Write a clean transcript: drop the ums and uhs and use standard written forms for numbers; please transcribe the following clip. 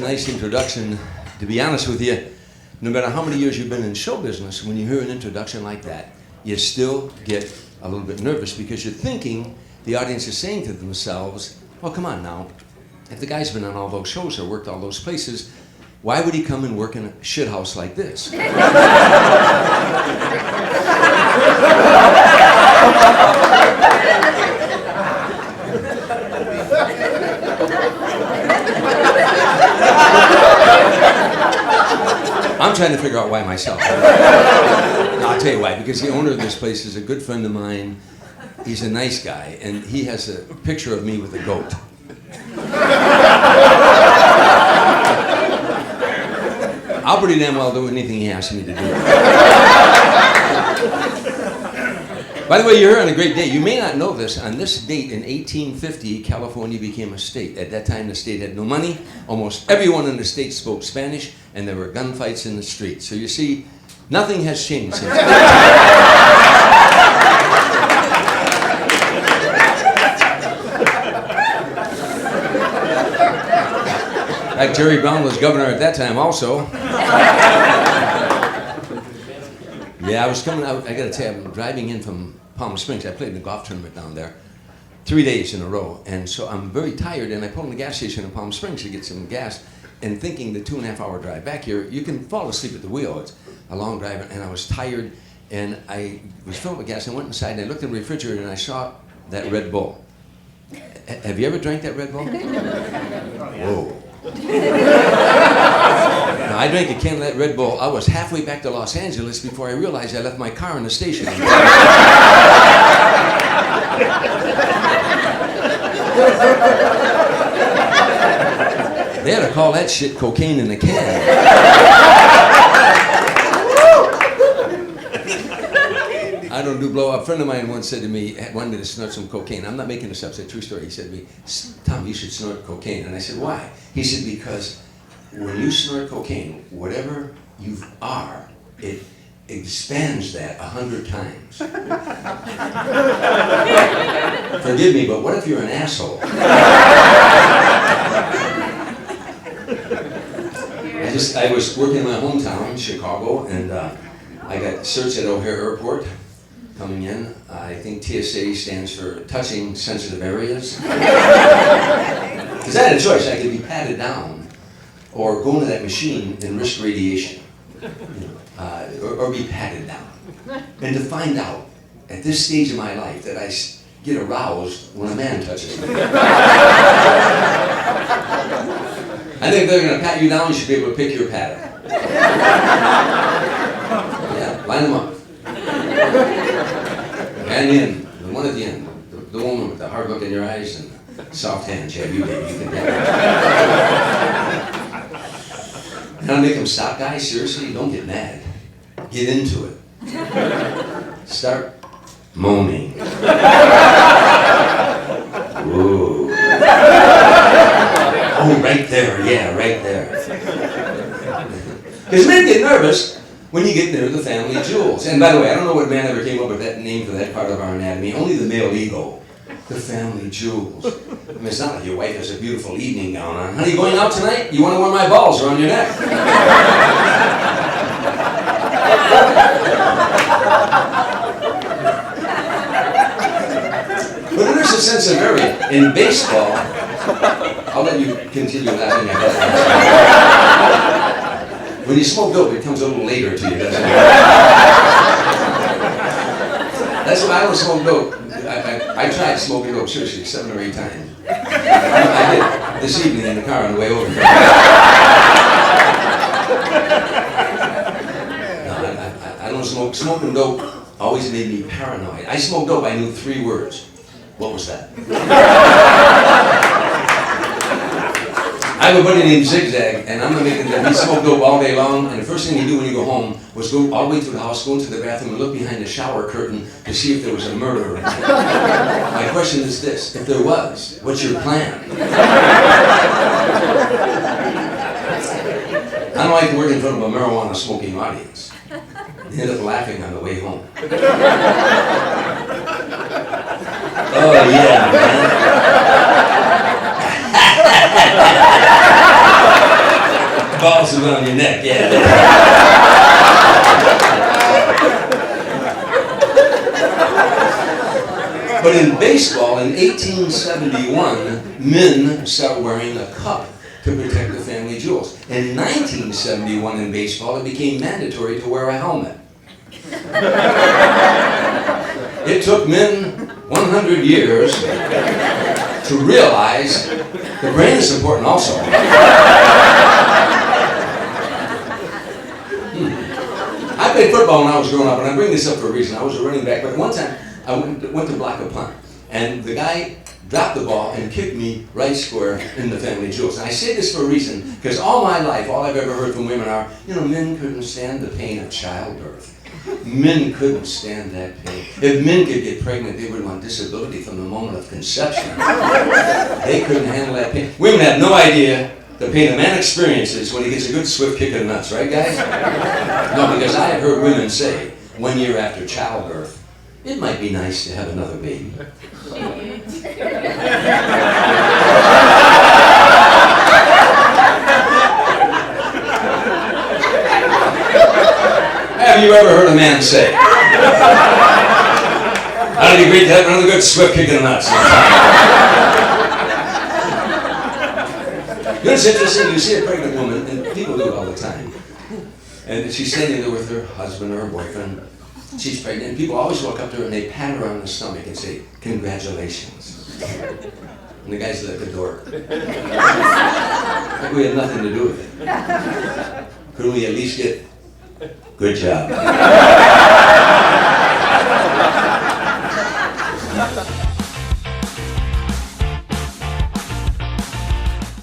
nice introduction. To be honest with you, no matter how many years you've been in show business, when you hear an introduction like that, you still get a little bit nervous because you're thinking the audience is saying to themselves, well, come on now. If the guy's been on all those shows or worked all those places, why would he come and work in a shit house like this? I'm trying to figure out why myself. No, I'll tell you why. Because the owner of this place is a good friend of mine. He's a nice guy, and he has a picture of me with a goat. I'll pretty damn well do anything he asks me to do. By the way, you're here on a great day. You may not know this. On this date in 1850, California became a state. At that time, the state had no money. Almost everyone in the state spoke Spanish, and there were gunfights in the streets. So you see, nothing has changed since then. Like Jerry Brown was governor at that time also. Yeah, I was coming out, I gotta tell you, I'm driving in from Palm Springs. I played in a golf tournament down there 3 days in a row. And so I'm very tired, and I pulled in the gas station in Palm Springs to get some gas, and thinking the 2.5 hour drive back here, you can fall asleep at the wheel. It's a long drive, and I was tired, and I was filled with gas, and I went inside, and I looked in the refrigerator, and I saw that Red Bull. Have you ever drank that Red Bull? Whoa. Now, I drank a can of that Red Bull. I was halfway back to Los Angeles before I realized I left my car in the station. They had to call that shit cocaine in a can. I don't do blow. A friend of mine once said to me, wanted to snort some cocaine. I'm not making this up, it's a true story. He said to me, Tom, you should snort cocaine. And I said, why? He said, because when you snort cocaine, whatever you are, it expands that 100 times. Forgive me, but what if you're an asshole? I was working in my hometown, Chicago, and I got searched at O'Hare Airport. Coming in, I think TSA stands for touching sensitive areas. Because I had a choice. I could be patted down or go into that machine and risk radiation. Or be patted down. And to find out, at this stage of my life, that I get aroused when a man touches me. I think if they're going to pat you down, you should be able to pick your pattern. Yeah, line them up. And in, the one at the end, the woman with the hard look in your eyes and soft hands. Yeah, you baby, you can get it. And I'll make them stop, guys. Seriously, don't get mad. Get into it. Start moaning. Whoa. Oh, right there. Yeah, right there. Because men get nervous when you get near the family jewels. And by the way, I don't know what man ever came up with that name for that part of our anatomy. Only the male ego. The family jewels. I mean, it's not like your wife has a beautiful evening gown on. Honey, going out tonight? You want to wear my balls around your neck? But there's a sense of area. In baseball, I'll let you continue laughing at that. When you smoke dope, it comes a little later to you, doesn't it? That's why I don't smoke dope. I tried smoking dope, seriously, 7 or 8 times. I did this evening in the car on the way over here. No, I don't smoke. Smoking dope always made me paranoid. I smoked dope, I knew 3 words. What was that? I have a buddy named Zigzag, and I'm gonna make it that he smoked dope all day long, and the first thing you do when you go home was go all the way through the house, go into the bathroom, and look behind the shower curtain to see if there was a murderer. My question is this: if there was, what's your plan? I don't like to work in front of a marijuana smoking audience. They end up laughing on the way home. Oh yeah, man. balls around your neck, yeah. But in baseball, in 1871, men started wearing a cup to protect the family jewels. In 1971 in baseball, it became mandatory to wear a helmet. It took men 100 years to realize the brain is important also. I played football when I was growing up, and I bring this up for a reason. I was a running back, but one time I went to block a punt, and the guy dropped the ball and kicked me right square in the family jewels. And I say this for a reason, because all my life, all I've ever heard from women are, men couldn't stand the pain of childbirth. Men couldn't stand that pain. If men could get pregnant, they would want disability from the moment of conception. They couldn't handle that pain. Women have no idea the pain a man experiences when he gets a good swift kick in the nuts, right guys? No, because I have heard women say, 1 year after childbirth, it might be nice to have another baby. Have you ever heard a man say, "I'd be great to have another good swift kick in the nuts"? It's interesting, you see a pregnant woman, and people do it all the time, and she's standing there with her husband or her boyfriend. She's pregnant, and people always walk up to her and they pat her on the stomach and say, "Congratulations." And the guy's like a dork. Like we had nothing to do with it. Couldn't we at least get, "Good job"?